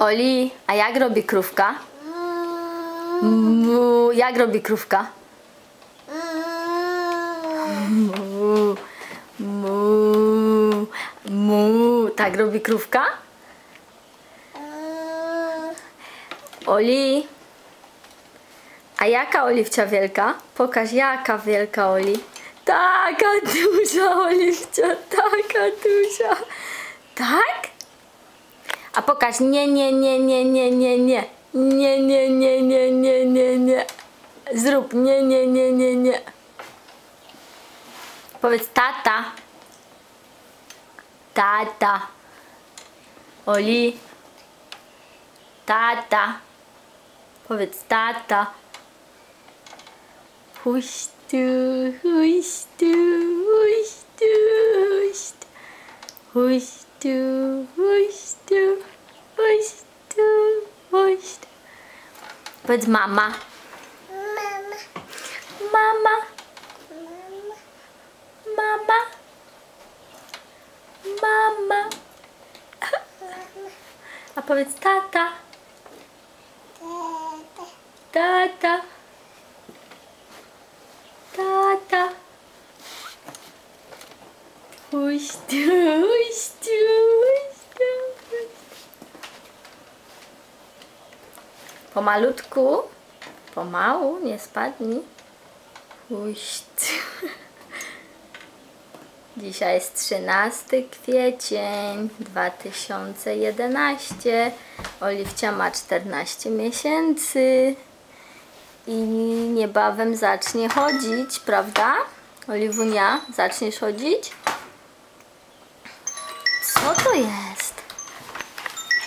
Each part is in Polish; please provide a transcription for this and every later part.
Oli, a jak robi krówka? Mu, jak robi krówka? Mu, mu, mu. Tak robi krówka? Oli, a jaka oliwcia wielka? Pokaż, jaka wielka Oli. Taka duża oliwcia, taka duża. Tak? A pokaż, nie. Nie. Zrób, nie. Powiedz tata. Tata. Oli. Tata. Powiedz tata. Huś tu. Powiedz mama. Mama. A powiedz tata. Tata. Huś tu. Pomalutku. Pomału, nie spadnij. Huś tu. Dzisiaj jest 13 kwiecień 2011. Oliwcia ma 14 miesięcy i niebawem zacznie chodzić, prawda? Oliwunia, zaczniesz chodzić? Co to jest?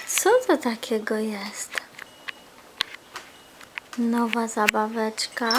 Co to takiego jest? Nowa zabaweczka.